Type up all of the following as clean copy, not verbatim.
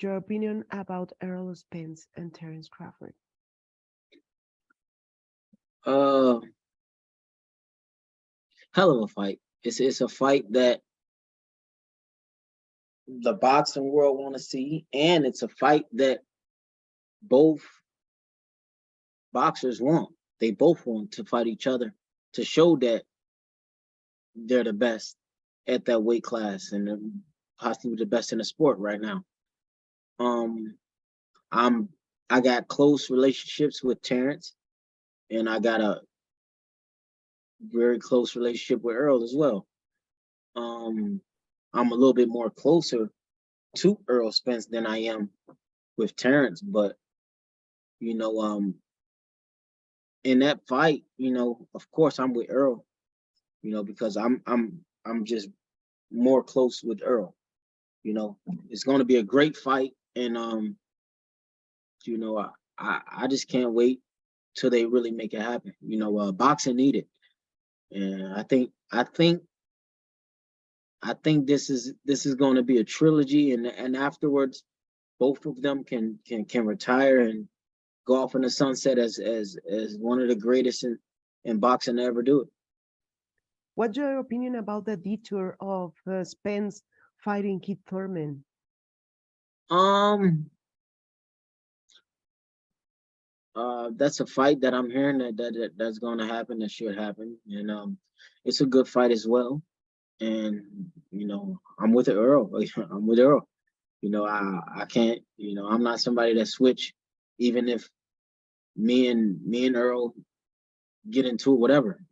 Your opinion about Errol Spence and Terence Crawford. Uh, Hell of a fight. It's a fight that the boxing world want to see, and it's a fight that both boxers want. They both want to fight each other to show that they're the best at that weight class and possibly the best in the sport right now. Um, I'm I got close relationships with Terrence, and I got a very close relationship with Earl as well. Um, I'm a little bit more closer to Errol Spence than I am with Terrence, but you know, in that fight, of course I'm with Earl, because I'm just more close with Earl. It's going to be a great fight, and you know, I just can't wait till they really make it happen. Boxing needed, and I think this is going to be a trilogy, and afterwards, both of them can retire and go off in the sunset as one of the greatest in boxing to ever do it. What's your opinion about the detour of Spence fighting Keith Thurman? Um, that's a fight that I'm hearing that's going to happen. That should happen, and it's a good fight as well. And I'm with Earl. I'm with Earl. I can't. I'm not somebody that switch, even if me and Earl get into it, whatever.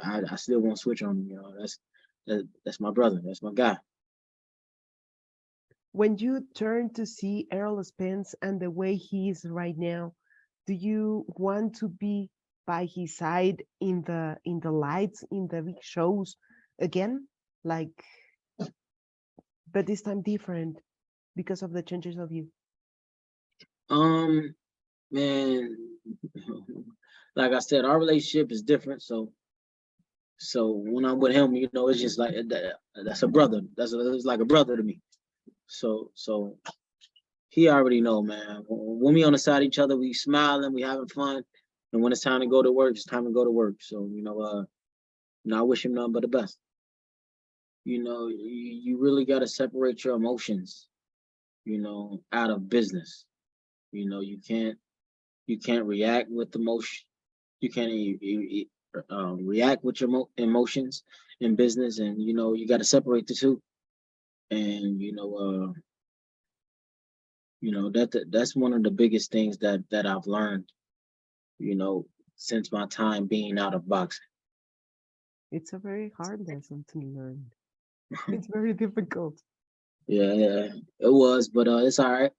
I still won't switch on him. That's my brother. That's my guy. When you turn to see Errol Spence and the way he is right now, do you want to be by his side in the lights in the big shows again? Like, but this time different because of the changes of you. Um, man, like I said, our relationship is different. So when I'm with him, it's just like that's a brother. It's like a brother to me. So he already know, man. When we on the side of each other, we smiling, we having fun, and when it's time to go to work, it's time to go to work. So I wish him nothing but the best. You really got to separate your emotions, out of business. You can't react with emotion. You can't react with your emotions in business, and you got to separate the two. And that's one of the biggest things that I've learned, you know, since my time being out of boxing. It's a very hard lesson to learn. It's very difficult. Yeah, it was, but it's all right.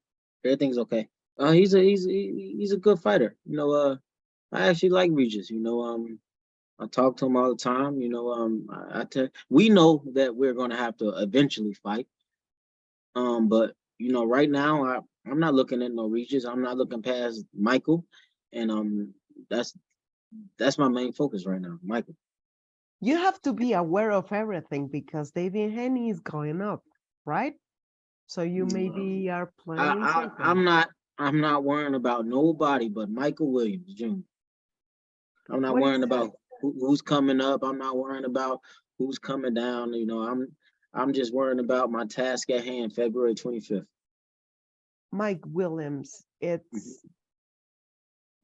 Everything's okay. He's a good fighter. I actually like Regis. I talk to him all the time. We know that we're gonna have to eventually fight. But right now I'm not looking at no Regis. I'm not looking past Michael, and that's that's my main focus right now, Michael. You have to be aware of everything because David Haney is going up, right? So you maybe are planning something. I'm not worrying about nobody but Michael Williams Jr. I'm not What worrying is about who's coming up. I'm not worrying about who's coming down. I'm just worrying about my task at hand, February 25th. Mike Williams? Mhm.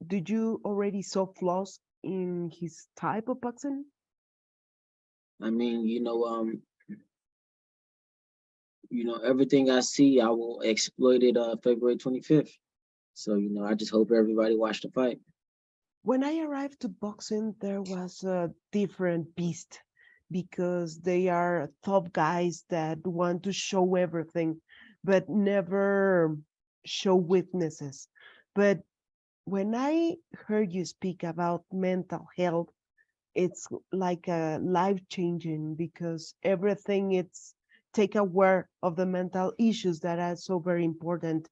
Did you already saw flaws in his type of boxing? I mean, everything I see, I will exploit it February 25th. So, I just hope everybody watched the fight. When I arrived to boxing, there was a different beast because they are top guys that want to show everything, but never show weaknesses. But when I heard you speak about mental health, it's like a life changing because everything it's take aware of the mental issues that are so very important.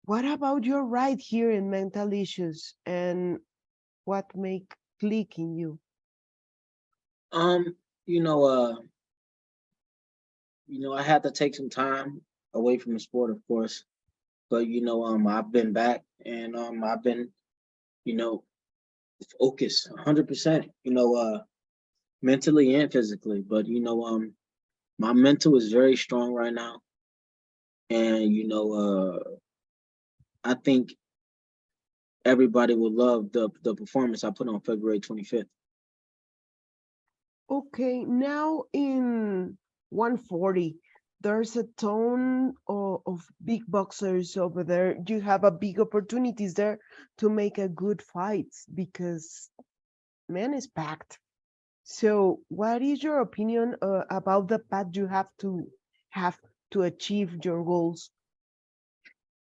What about your right here in mental issues and what make click in you? Um, you know, I had to take some time. away from the sport, of course. But I've been back, and I've been, you know, focused 100%. Mentally and physically. But my mental is very strong right now, and I think everybody will love the performance I put on February 25th. Okay, now in 140, there's a ton of big boxers over there. You have a big opportunities there to make a good fights because man is packed. So, what is your opinion about the path you have to achieve your goals?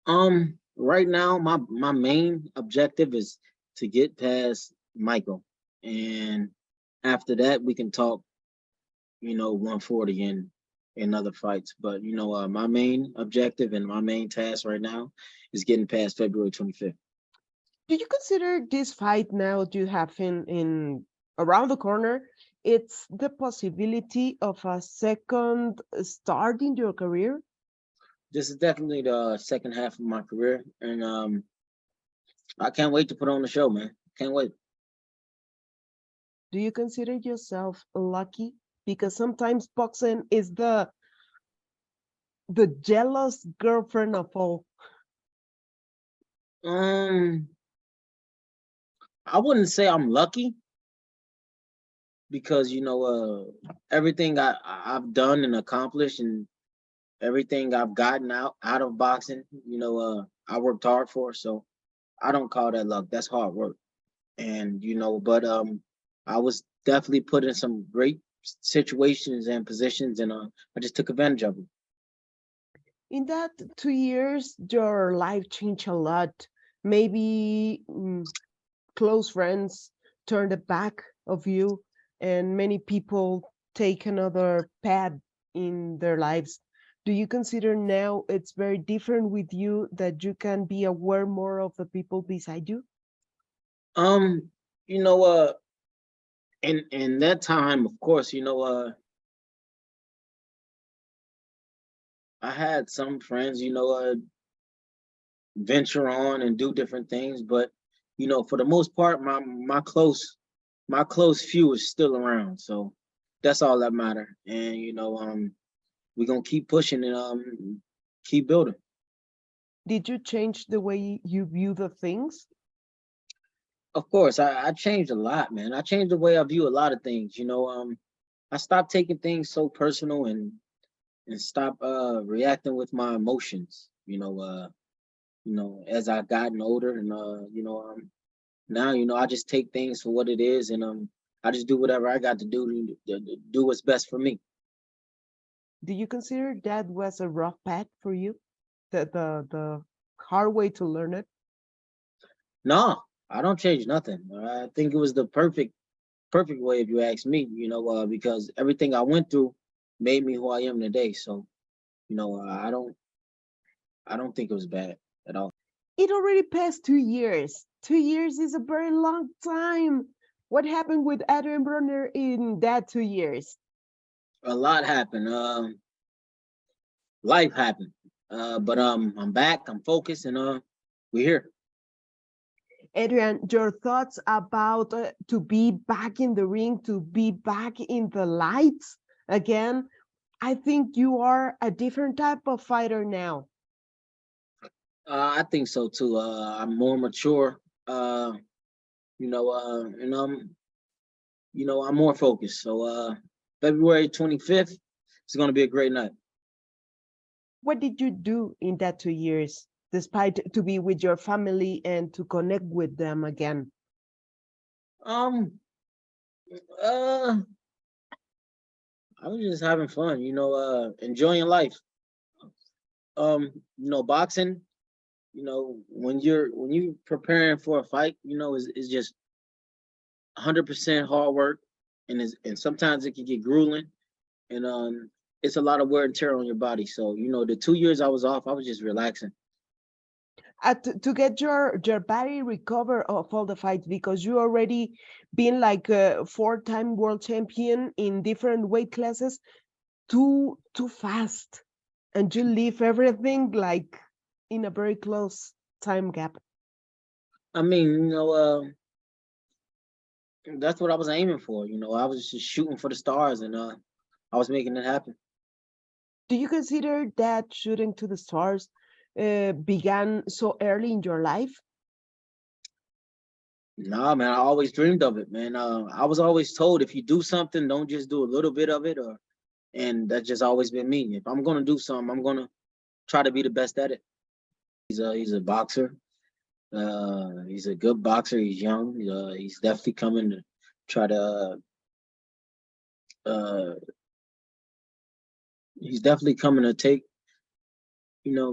Right now, my main objective is to get past Michael, and after that, we can talk, 140 and other fights. But my main objective and my main task right now is getting past February 25th. Do you consider this fight now you have in around the corner? It's the possibility of a second start in your career. This is definitely the second half of my career, and I can't wait to put on the show, man. Can't wait. Do you consider yourself lucky? Because sometimes boxing is the jealous girlfriend of all. Um, I wouldn't say I'm lucky because everything I've done and accomplished and everything I've gotten out of boxing, I worked hard for. So I don't call that luck. That's hard work. And but I was definitely put in some great situations and positions, and I just took advantage of them. In that 2 years, your life changed a lot. Maybe close friends turned the back of you, and many people take another path in their lives. Do you consider now it's very different with you that you can be aware more of the people beside you? Um, you know, in that time, of course, I had some friends, venture on and do different things, but for the most part, my close few is still around, so that's all that matter. And we're gonna keep pushing and keep building. Did you change the way you view the things? Of course, I changed a lot, man. I changed the way I view a lot of things. I stopped taking things so personal and stop reacting with my emotions. As I gotten older, and now I just take things for what it is, and I just do whatever I got to do to do what's best for me. Do you consider that was a rough path for you? The hard way to learn it? No, I don't change nothing. I think it was the perfect way, if you ask me. Because everything I went through made me who I am today. So I don't think it was bad at all. It already passed 2 years. 2 years is a very long time. What happened with Adrien Broner in that 2 years? A lot happened. Life happened. But I'm back. I'm focused, and we're here. Adrian, your thoughts about to be back in the ring, to be back in the lights again? I think you are a different type of fighter now. I think so too. I'm more mature. And I'm more focused. So February 25th is going to be a great night. What did you do in that 2 years, despite to be with your family and to connect with them again? Um, uh, I was just having fun. Enjoying life. Boxing. When you preparing for a fight, is just 100% hard work, and sometimes it can get grueling, and it's a lot of wear and tear on your body. So the 2 years I was off, I was just relaxing. To get your body recover of all the fights because you already been like a four-time world champion in different weight classes too fast And you leave everything like in a very close time gap. I mean, that's what I was aiming for. I was just shooting for the stars, and I was making it happen. Do you consider that shooting to the stars began so early in your life? Nah, man, I always dreamed of it, man. I was always told if you do something, don't just do a little bit of it, and that's just always been me. If I'm gonna do something, I'm gonna try to be the best at it. He's a boxer. He's a good boxer. He's young. He's definitely coming to try to. Uh, he's definitely coming to take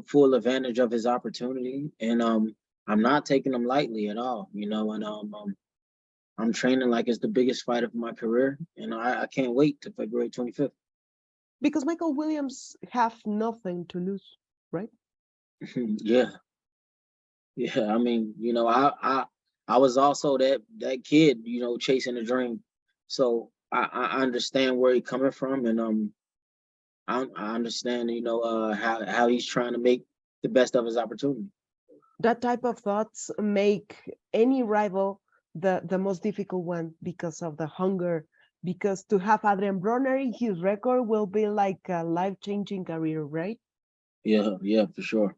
full advantage of his opportunity, and I'm not taking him lightly at all. And I'm training like it's the biggest fight of my career, and I can't wait to February 25th. Because Michael Williams have nothing to lose, right? Yeah, yeah. I mean, I was also that kid, chasing a dream. So I understand where he's coming from, and I understand, how he's trying to make the best of his opportunity. That type of thoughts make any rival the most difficult one because of the hunger. Because to have Adrien Broner in his record will be like a life-changing career, right? Yeah, yeah, for sure.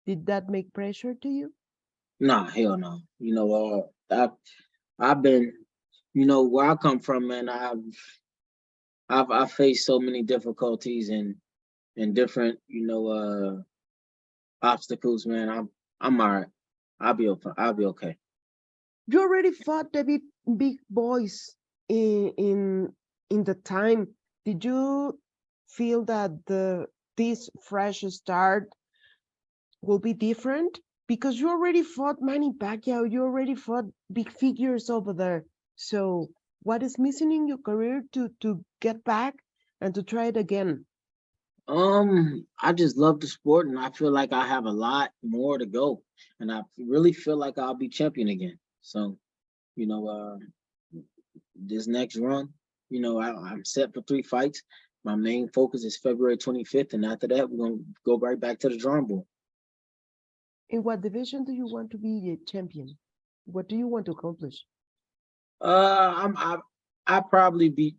Did that make pressure to you? Nah, hell no. I've been, where I come from, man. I've faced so many difficulties and different, obstacles, man. I'm all right. I'll be okay. You already fought the big boys in the time. Did you feel that this fresh start will be different? Because you already fought Manny Pacquiao, you already fought big figures over there. So what is missing in your career to get back and to try it again? I just love the sport, and I feel like I have a lot more to go, and I really feel like I'll be champion again. So, you know, this next run, I'm set for 3 fights. My main focus is February 25th, and after that, we're gonna go right back to the drawing board. In what division do you want to be a champion? What do you want to accomplish? I probably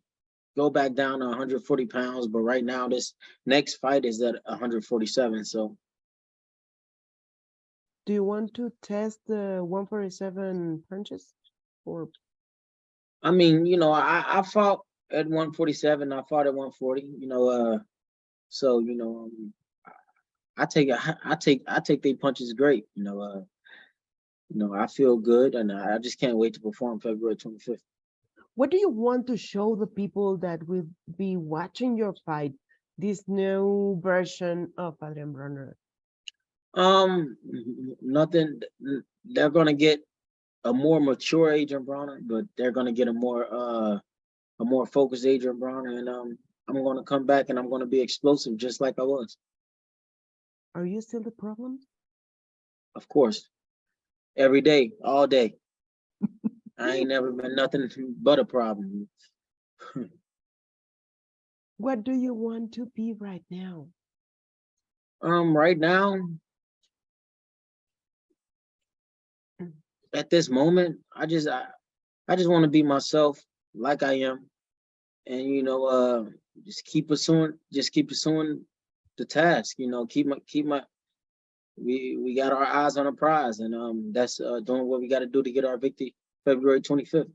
go back down to 140 pounds, but right now this next fight is at 147. So Do you want to test the 147 punches? Or I mean, I fought at 147. I fought at 140. So I take their punches great. I feel good, and I just can't wait to perform February 25th. what do you want to show the people that will be watching your fight, this new version of Adrien Broner? Um, Nothing. They're gonna get a more mature Adrien Broner, but they're gonna get a more focused Adrien Broner, and I'm gonna come back and I'm gonna be explosive just like I was. Are you still the problem? Of course, every day, all day. I ain't never been nothing but a problem. What do you want to be right now? Right now, at this moment, I just want to be myself, like I am, and just keep pursuing the task. Keep my we got our eyes on a prize, and that's doing what we got to do to get our victory February 25th.